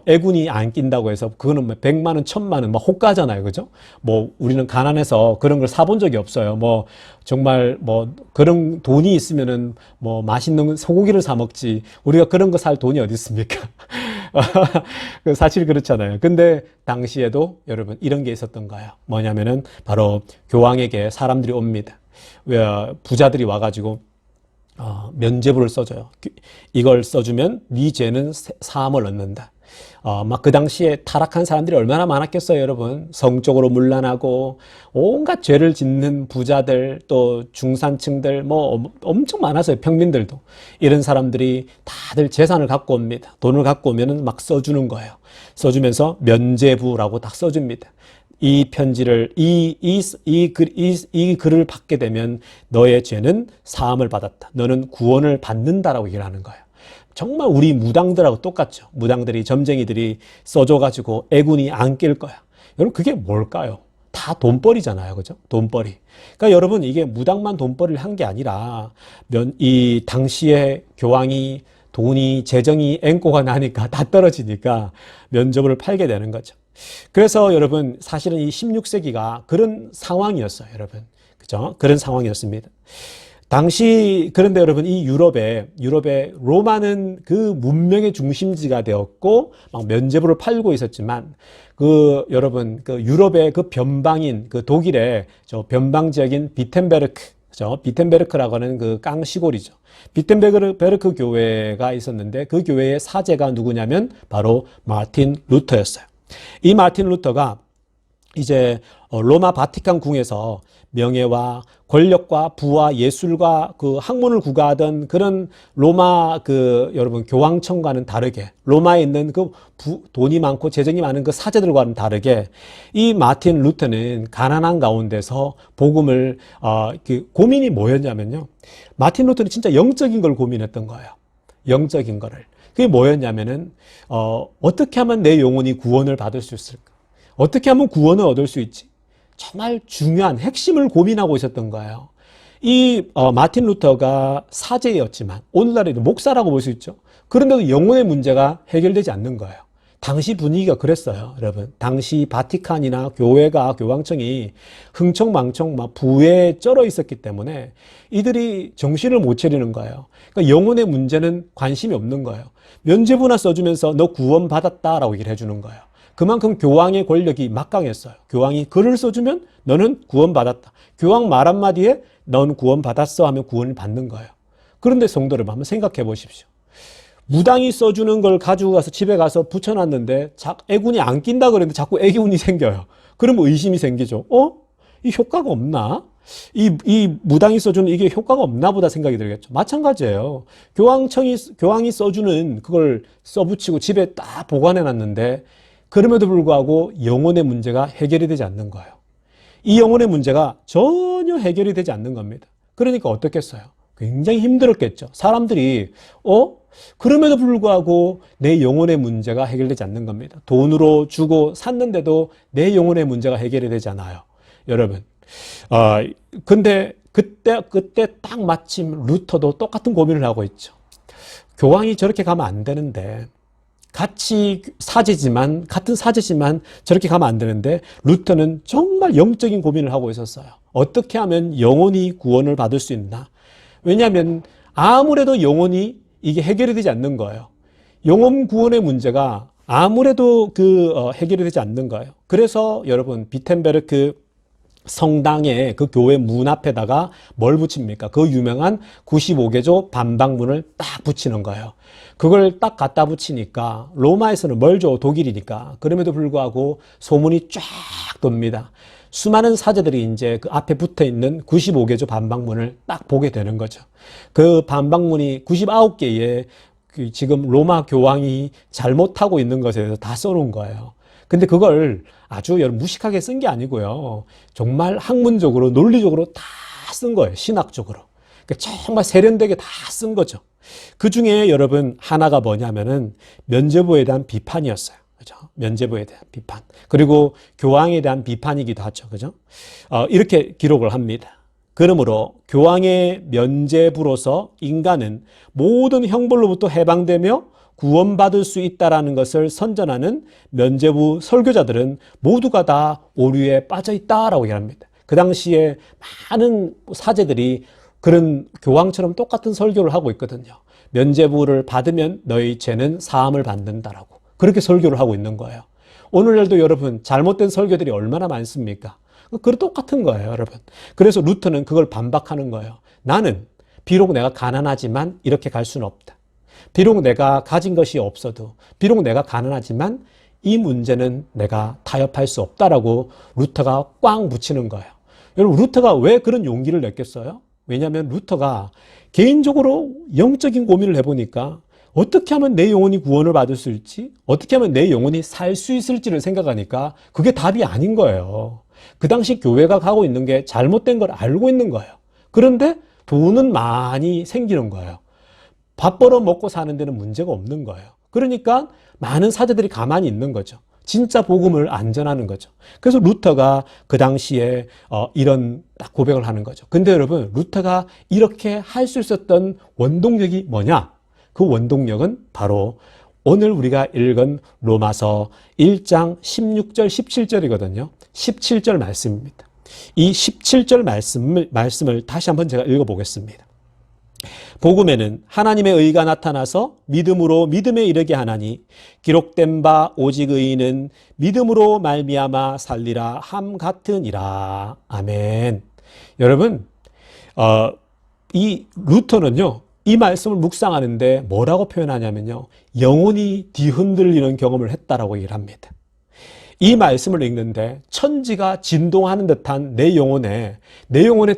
애군이 안 낀다고 해서 그거는 뭐 100만 원, 1000만 원 막 호가잖아요, 그죠? 뭐 우리는 가난해서 그런 걸 사본 적이 없어요. 뭐 정말 뭐 그런 돈이 있으면은 뭐 맛있는 소고기를 사 먹지 우리가 그런 거 살 돈이 어디 있습니까? 사실 그렇잖아요. 근데 당시에도 여러분 이런 게 있었던 거예요. 뭐냐면은 바로 교황에게 사람들이 옵니다. 부자들이 와가지고 면죄부를 써줘요. 이걸 써주면 네 죄는 사함을 얻는다. 막 그 당시에 타락한 사람들이 얼마나 많았겠어요, 여러분. 성적으로 문란하고 온갖 죄를 짓는 부자들, 또 중산층들, 뭐 엄청 많았어요, 평민들도. 이런 사람들이 다들 재산을 갖고 옵니다. 돈을 갖고 오면은 막 써주는 거예요. 써주면서 면죄부라고 딱 써줍니다. 이 편지를, 이 글을 받게 되면 너의 죄는 사함을 받았다. 너는 구원을 받는다라고 얘기를 하는 거예요. 정말 우리 무당들하고 똑같죠. 무당들이, 점쟁이들이 써줘가지고 애군이 안 낄 거야. 여러분, 그게 뭘까요? 다 돈벌이잖아요. 그죠? 돈벌이. 그러니까 여러분, 이게 무당만 돈벌이를 한 게 아니라, 이 당시에 교황이 돈이, 재정이 앵꼬가 나니까 다 떨어지니까 면접을 팔게 되는 거죠. 그래서 여러분, 사실은 이 16세기가 그런 상황이었어요. 여러분. 그죠? 그런 상황이었습니다. 당시, 그런데 여러분, 이 유럽에 로마는 그 문명의 중심지가 되었고, 막 면제부를 팔고 있었지만, 여러분, 유럽의 그 변방인, 독일의 저 변방 지역인 비텐베르크, 그죠? 비텐베르크라고 하는 그 깡시골이죠. 비텐베르크 교회가 있었는데, 그 교회의 사제가 누구냐면, 바로 마틴 루터였어요. 이 마틴 루터가 이제 로마 바티칸 궁에서 명예와 권력과 부와 예술과 그 학문을 구가하던 그런 로마 여러분 교황청과는 다르게, 로마에 있는 돈이 많고 재정이 많은 그 사제들과는 다르게, 이 마틴 루터는 가난한 가운데서 복음을 고민이 뭐였냐면요. 마틴 루터는 진짜 영적인 걸 고민했던 거예요. 영적인 거를. 그게 뭐였냐면은 어떻게 하면 내 영혼이 구원을 받을 수 있을까? 어떻게 하면 구원을 얻을 수 있지? 정말 중요한 핵심을 고민하고 있었던 거예요. 이 마틴 루터가 사제였지만 오늘날에도 목사라고 볼 수 있죠. 그런데도 영혼의 문제가 해결되지 않는 거예요. 당시 분위기가 그랬어요, 여러분. 당시 바티칸이나 교회가, 교황청이 흥청망청 막 부에 쩔어 있었기 때문에 이들이 정신을 못 차리는 거예요. 그러니까 영혼의 문제는 관심이 없는 거예요. 면죄부나 써주면서 너 구원받았다라고 얘기를 해주는 거예요. 그만큼 교황의 권력이 막강했어요. 교황이 글을 써주면 너는 구원받았다. 교황 말 한마디에 넌 구원받았어 하면 구원을 받는 거예요. 그런데 성도를 한번 생각해 보십시오. 무당이 써주는 걸 가지고 가서 집에 가서 붙여놨는데 애군이 안 낀다 그랬는데 자꾸 애기운이 생겨요. 그러면 의심이 생기죠. 이 효과가 없나? 이 무당이 써주는 이게 효과가 없나 보다 생각이 들겠죠. 마찬가지예요. 교황이 써주는 그걸 써붙이고 집에 딱 보관해놨는데 그럼에도 불구하고 영혼의 문제가 해결이 되지 않는 거예요. 이 영혼의 문제가 전혀 해결이 되지 않는 겁니다. 그러니까 어떻겠어요? 굉장히 힘들었겠죠. 사람들이 그럼에도 불구하고 내 영혼의 문제가 해결되지 않는 겁니다. 돈으로 주고 샀는데도 내 영혼의 문제가 해결이 되지 않아요. 여러분. 근데 그때 딱 마침 루터도 똑같은 고민을 하고 있죠. 교황이 저렇게 가면 안 되는데, 같은 사제지만 저렇게 가면 안 되는데, 루터는 정말 영적인 고민을 하고 있었어요. 어떻게 하면 영혼이 구원을 받을 수 있나? 왜냐하면 아무래도 영혼이 이게 해결이 되지 않는 거예요. 영혼 구원의 문제가 아무래도 해결이 되지 않는 거예요. 그래서 여러분, 비텐베르크 성당의 그 교회 문 앞에다가 뭘 붙입니까? 그 유명한 95개조 반박문을 딱 붙이는 거예요. 그걸 딱 갖다 붙이니까 로마에서는 멀죠. 독일이니까. 그럼에도 불구하고 소문이 쫙 돕니다. 수많은 사제들이 이제 그 앞에 붙어 있는 95개조 반박문을 딱 보게 되는 거죠. 그 반박문이 99개의 지금 로마 교황이 잘못하고 있는 것에 대해서 다 써놓은 거예요. 근데 그걸 아주 무식하게 쓴 게 아니고요. 정말 학문적으로, 논리적으로 다 쓴 거예요. 신학적으로. 그러니까 정말 세련되게 다 쓴 거죠. 그 중에 여러분 하나가 뭐냐면은 면죄부에 대한 비판이었어요. 그죠? 면죄부에 대한 비판. 그리고 교황에 대한 비판이기도 하죠. 그죠? 이렇게 기록을 합니다. 그러므로 교황의 면죄부로서 인간은 모든 형벌로부터 해방되며 구원받을 수 있다라는 것을 선전하는 면죄부 설교자들은 모두가 다 오류에 빠져 있다라고 얘기합니다. 그 당시에 많은 사제들이 그런 교황처럼 똑같은 설교를 하고 있거든요. 면죄부를 받으면 너희 죄는 사함을 받는다라고 그렇게 설교를 하고 있는 거예요. 오늘날도 여러분 잘못된 설교들이 얼마나 많습니까? 그 똑같은 거예요, 여러분. 그래서 루터는 그걸 반박하는 거예요. 나는 비록 내가 가난하지만 이렇게 갈 수는 없다. 비록 내가 가진 것이 없어도, 비록 내가 가난하지만 이 문제는 내가 타협할 수 없다라고 루터가 꽝 붙이는 거예요. 여러분, 루터가 왜 그런 용기를 냈겠어요? 왜냐하면 루터가 개인적으로 영적인 고민을 해보니까 어떻게 하면 내 영혼이 구원을 받을 수 있을지, 어떻게 하면 내 영혼이 살 수 있을지를 생각하니까 그게 답이 아닌 거예요. 그 당시 교회가 가고 있는 게 잘못된 걸 알고 있는 거예요. 그런데 돈은 많이 생기는 거예요. 밥 벌어 먹고 사는 데는 문제가 없는 거예요. 그러니까 많은 사제들이 가만히 있는 거죠. 진짜 복음을 안전하는 거죠. 그래서 루터가 그 당시에 이런 딱 고백을 하는 거죠. 근데 여러분, 루터가 이렇게 할 수 있었던 원동력이 뭐냐? 그 원동력은 바로 오늘 우리가 읽은 로마서 1장 16절, 17절이거든요. 17절 말씀입니다. 이 17절 말씀을 다시 한번 제가 읽어보겠습니다. 복음에는 하나님의 의가 나타나서 믿음으로 믿음에 이르게 하나니 기록된 바 오직 의인은 믿음으로 말미암아 살리라 함 같으니라. 아멘. 여러분, 이 루터는요, 이 말씀을 묵상하는데 뭐라고 표현하냐면요, 영혼이 뒤흔들리는 경험을 했다라고 얘기를 합니다. 이 말씀을 읽는데 천지가 진동하는 듯한 내 영혼의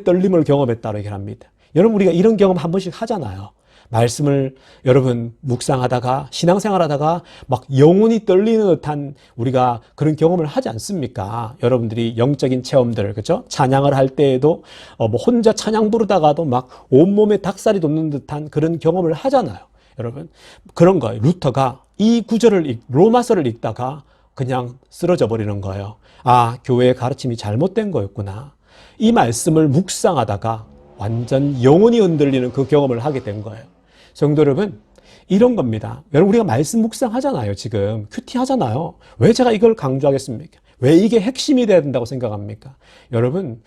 떨림을 경험했다고 얘기를 합니다. 여러분, 우리가 이런 경험 한 번씩 하잖아요. 말씀을 여러분 묵상하다가 신앙생활하다가 막 영혼이 떨리는 듯한 우리가 그런 경험을 하지 않습니까? 여러분들이 영적인 체험들, 그죠? 찬양을 할 때에도 뭐 혼자 찬양 부르다가도 막 온몸에 닭살이 돋는 듯한 그런 경험을 하잖아요. 여러분, 그런 거예요. 루터가 이 구절을 로마서를 읽다가 그냥 쓰러져 버리는 거예요. 아, 교회의 가르침이 잘못된 거였구나. 이 말씀을 묵상하다가 완전 영혼이 흔들리는 그 경험을 하게 된 거예요. 성도 여러분, 이런 겁니다. 여러분, 우리가 말씀 묵상하잖아요. 지금 큐티 하잖아요. 왜 제가 이걸 강조하겠습니까? 왜 이게 핵심이 돼야 된다고 생각합니까? 여러분,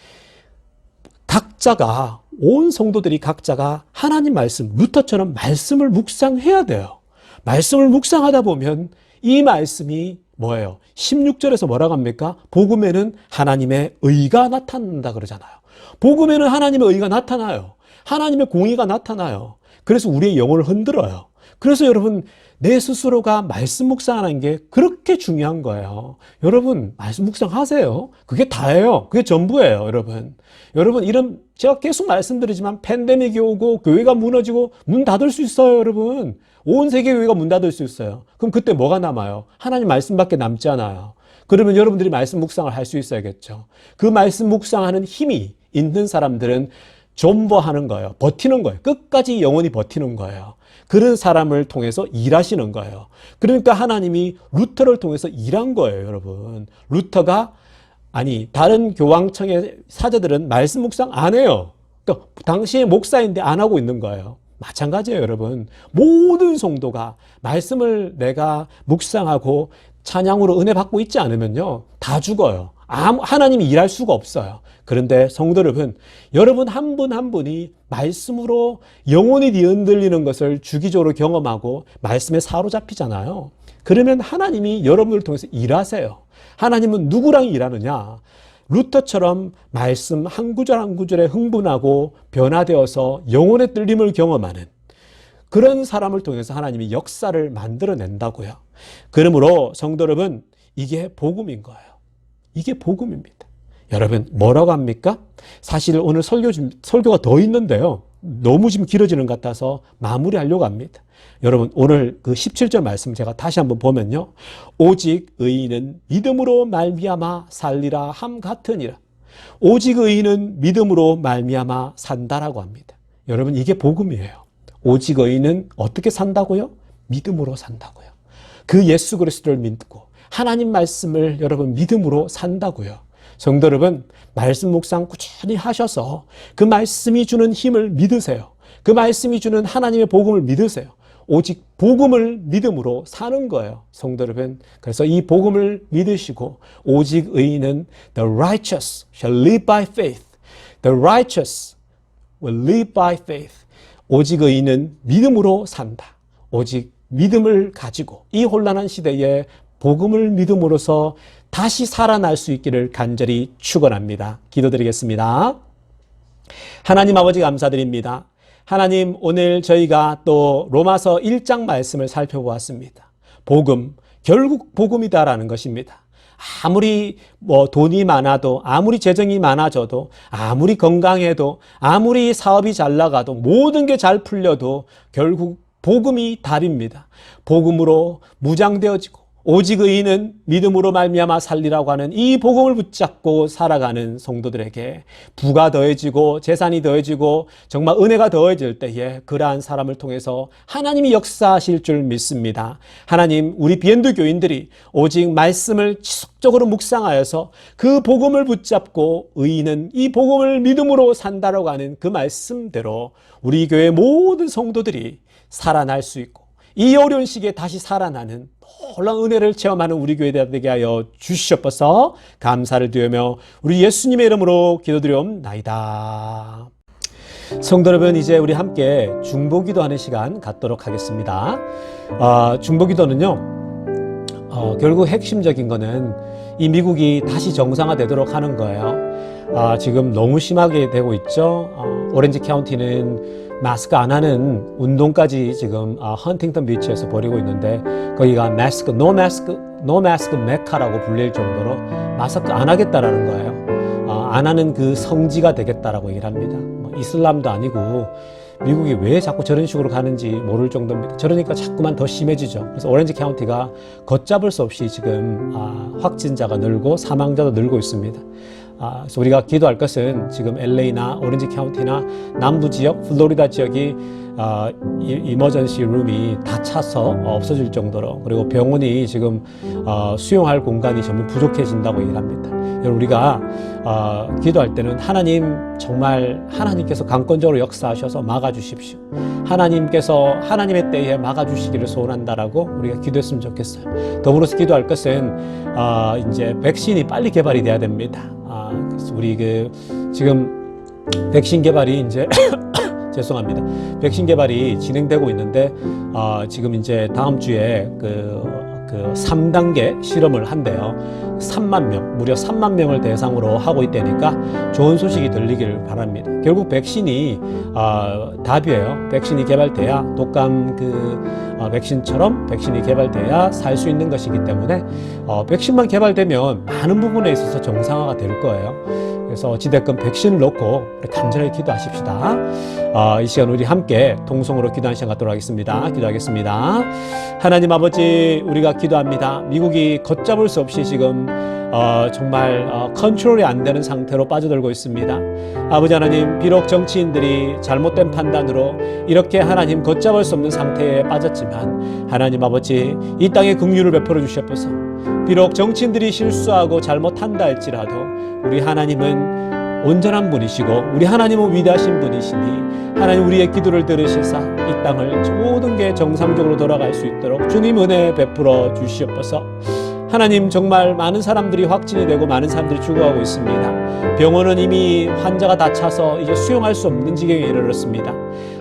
각자가, 온 성도들이 각자가 하나님 말씀, 루터처럼 말씀을 묵상해야 돼요. 말씀을 묵상하다 보면 이 말씀이 뭐예요? 16절에서 뭐라고 합니까? 복음에는 하나님의 의가 나타난다 그러잖아요. 복음에는 하나님의 의가 나타나요. 하나님의 공의가 나타나요. 그래서 우리의 영혼을 흔들어요. 그래서 여러분, 내 스스로가 말씀 묵상하는 게 그렇게 중요한 거예요. 여러분, 말씀 묵상하세요. 그게 다예요. 그게 전부예요, 여러분. 여러분, 이런 제가 계속 말씀드리지만 팬데믹이 오고 교회가 무너지고 문 닫을 수 있어요, 여러분. 온 세계 교회가 문 닫을 수 있어요. 그럼 그때 뭐가 남아요? 하나님 말씀밖에 남지 않아요. 그러면 여러분들이 말씀 묵상을 할 수 있어야겠죠. 그 말씀 묵상하는 힘이 있는 사람들은 존버하는 거예요. 버티는 거예요. 끝까지 영원히 버티는 거예요. 그런 사람을 통해서 일하시는 거예요. 그러니까 하나님이 루터를 통해서 일한 거예요, 여러분. 루터가, 아니, 다른 교황청의 사제들은 말씀 묵상 안 해요. 그러니까 당시에 목사인데 안 하고 있는 거예요. 마찬가지예요, 여러분. 모든 성도가 말씀을 내가 묵상하고 찬양으로 은혜 받고 있지 않으면요, 다 죽어요. 하나님이 일할 수가 없어요. 그런데 성도 여러분 한 분 한 분이 말씀으로 영혼이 뒤흔들리는 것을 주기적으로 경험하고 말씀에 사로잡히잖아요. 그러면 하나님이 여러분을 통해서 일하세요. 하나님은 누구랑 일하느냐? 루터처럼 말씀 한 구절 한 구절에 흥분하고 변화되어서 영혼의 떨림을 경험하는 그런 사람을 통해서 하나님이 역사를 만들어낸다고요. 그러므로 성도 여러분, 이게 복음인 거예요. 이게 복음입니다. 여러분, 뭐라고 합니까? 사실 오늘 설교가 더 있는데요. 너무 지금 길어지는 것 같아서 마무리하려고 합니다. 여러분, 오늘 그 17절 말씀 제가 다시 한번 보면요. 오직 의인은 믿음으로 말미암아 살리라 함 같으니라. 오직 의인은 믿음으로 말미암아 산다라고 합니다. 여러분, 이게 복음이에요. 오직 의인은 어떻게 산다고요? 믿음으로 산다고요. 그 예수 그리스도를 믿고 하나님 말씀을 여러분 믿음으로 산다고요. 성도 여러분, 말씀 묵상 꾸준히 하셔서 그 말씀이 주는 힘을 믿으세요. 그 말씀이 주는 하나님의 복음을 믿으세요. 오직 복음을 믿음으로 사는 거예요, 성도 여러분. 그래서 이 복음을 믿으시고 오직 의인은 the righteous shall live by faith. The righteous will live by faith. 오직 의인은 믿음으로 산다. 오직 믿음을 가지고 이 혼란한 시대에 복음을 믿음으로써 다시 살아날 수 있기를 간절히 축원합니다. 기도드리겠습니다. 하나님 아버지 감사드립니다. 하나님, 오늘 저희가 또 로마서 1장 말씀을 살펴보았습니다. 복음, 결국 복음이다라는 것입니다. 아무리 돈이 많아도, 아무리 재정이 많아져도, 아무리 건강해도, 아무리 사업이 잘 나가도, 모든 게 잘 풀려도 결국 복음이 답입니다. 복음으로 무장되어지고 오직 의인은 믿음으로 말미암아 살리라고 하는 이 복음을 붙잡고 살아가는 성도들에게 부가 더해지고 재산이 더해지고 정말 은혜가 더해질 때에 그러한 사람을 통해서 하나님이 역사하실 줄 믿습니다. 하나님, 우리 비엔드 교인들이 오직 말씀을 지속적으로 묵상하여서 그 복음을 붙잡고 의인은 이 복음을 믿음으로 산다라고 하는 그 말씀대로 우리 교회 모든 성도들이 살아날 수 있고 이 어려운 시기에 다시 살아나는 놀라운 은혜를 체험하는 우리 교회 되게 하여 주시옵소서. 감사를 드리며 우리 예수님의 이름으로 기도드리옵나이다. 성도 여러분, 이제 우리 함께 중보기도하는 시간 갖도록 하겠습니다. 중보기도는요, 결국 핵심적인 거는 이 미국이 다시 정상화되도록 하는 거예요. 지금 너무 심하게 되고 있죠. 오렌지 카운티는 마스크 안 하는 운동까지 지금 헌팅턴 비치에서 벌이고 있는데 거기가 노 마스크 메카라고 불릴 정도로 마스크 안 하겠다라는 거예요. 안 하는 그 성지가 되겠다라고 얘기를 합니다. 이슬람도 아니고 미국이 왜 자꾸 저런 식으로 가는지 모를 정도입니다. 저러니까 자꾸만 더 심해지죠. 그래서 오렌지 카운티가 걷잡을 수 없이 지금 확진자가 늘고 사망자도 늘고 있습니다. 그래서 우리가 기도할 것은 지금 LA나 오렌지 카운티나 남부 지역, 플로리다 지역이 이머전시 룸이 다 차서 없어질 정도로, 그리고 병원이 지금 수용할 공간이 점점 부족해진다고 얘기를 합니다. 여러분, 우리가 기도할 때는 정말 하나님께서 강권적으로 역사하셔서 막아주십시오. 하나님께서 하나님의 때에 막아주시기를 소원한다라고 우리가 기도했으면 좋겠어요. 더불어서 기도할 것은 이제 백신이 빨리 개발이 돼야 됩니다. 그래서 우리 지금 백신 개발이 이제 죄송합니다. 백신 개발이 진행되고 있는데 지금 이제 다음 주에 그 3단계 실험을 한대요. 3만 명, 무려 3만 명을 대상으로 하고 있다니까 좋은 소식이 들리길 바랍니다. 결국 백신이 답이에요. 백신이 개발돼야 독감 백신처럼 백신이 개발돼야 살 수 있는 것이기 때문에 백신만 개발되면 많은 부분에 있어서 정상화가 될 거예요. 그래서 어찌됐건 백신을 놓고 간절하게 기도하십시다. 이 시간 우리 함께 동성으로 기도하는 시간 갖도록 하겠습니다. 기도하겠습니다. 하나님 아버지, 우리가 기도합니다. 미국이 걷잡을 수 없이 지금 정말 컨트롤이 안 되는 상태로 빠져들고 있습니다. 아버지 하나님, 비록 정치인들이 잘못된 판단으로 이렇게 하나님 걷잡을 수 없는 상태에 빠졌지만 하나님 아버지, 이 땅에 긍휼을 베풀어 주시옵소서. 비록 정치인들이 실수하고 잘못한다 할지라도 우리 하나님은 온전한 분이시고 우리 하나님은 위대하신 분이시니 하나님, 우리의 기도를 들으시사 이 땅을 모든 게 정상적으로 돌아갈 수 있도록 주님 은혜 베풀어 주시옵소서. 하나님, 정말 많은 사람들이 확진이 되고 많은 사람들이 죽어가고 있습니다. 병원은 이미 환자가 다 차서 이제 수용할 수 없는 지경에 이르렀습니다.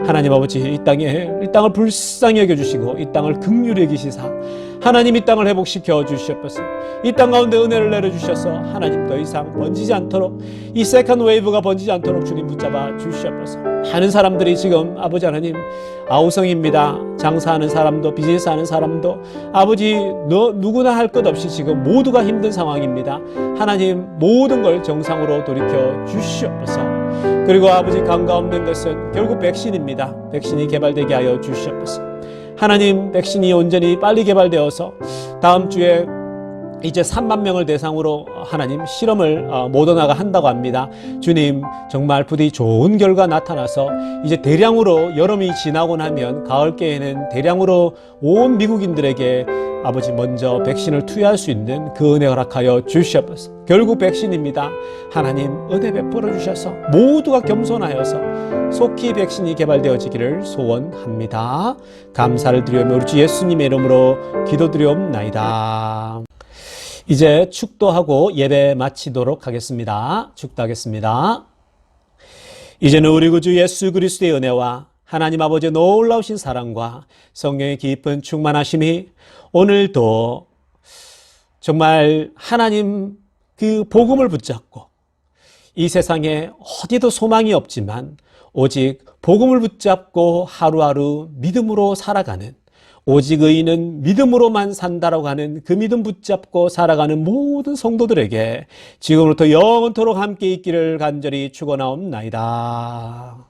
하나님 아버지, 이 땅을 불쌍히 여겨주시고 이 땅을 긍휼히 여기시사 하나님, 이 땅을 회복시켜 주시옵소서. 이 땅 가운데 은혜를 내려주셔서 하나님, 더 이상 번지지 않도록, 이 세컨드 웨이브가 번지지 않도록 주님 붙잡아 주시옵소서. 많은 사람들이 지금 아버지 하나님 아우성입니다. 장사하는 사람도 비즈니스 하는 사람도 아버지 누구나 할 것 없이 지금 모두가 힘든 상황입니다. 하나님, 모든 걸 정상으로 돌이켜 주시옵소서. 그리고 아버지, 강가 없는 것은 결국 백신입니다. 백신이 개발되게 하여 주시옵소서. 하나님, 백신이 온전히 빨리 개발되어서 다음 주에 이제 3만 명을 대상으로 하나님 실험을 모더나가 한다고 합니다. 주님, 정말 부디 좋은 결과 나타나서 이제 대량으로 여름이 지나고 나면 가을께에는 대량으로 온 미국인들에게 아버지 먼저 백신을 투여할 수 있는 그 은혜 허락하여 주시옵소서. 결국 백신입니다. 하나님, 은혜 베풀어 주셔서 모두가 겸손하여서 속히 백신이 개발되어지기를 소원합니다. 감사를 드리며 우리 주 예수님의 이름으로 기도드리옵나이다. 이제 축도하고 예배 마치도록 하겠습니다. 축도하겠습니다. 이제는 우리 구주 예수 그리스도의 은혜와 하나님 아버지의 놀라우신 사랑과 성령의 깊은 충만하심이 오늘도 정말 하나님 그 복음을 붙잡고 이 세상에 어디도 소망이 없지만 오직 복음을 붙잡고 하루하루 믿음으로 살아가는, 오직 의인은 믿음으로만 산다라고 하는 그 믿음 붙잡고 살아가는 모든 성도들에게 지금부터 영원토록 함께 있기를 간절히 축원하옵나이다.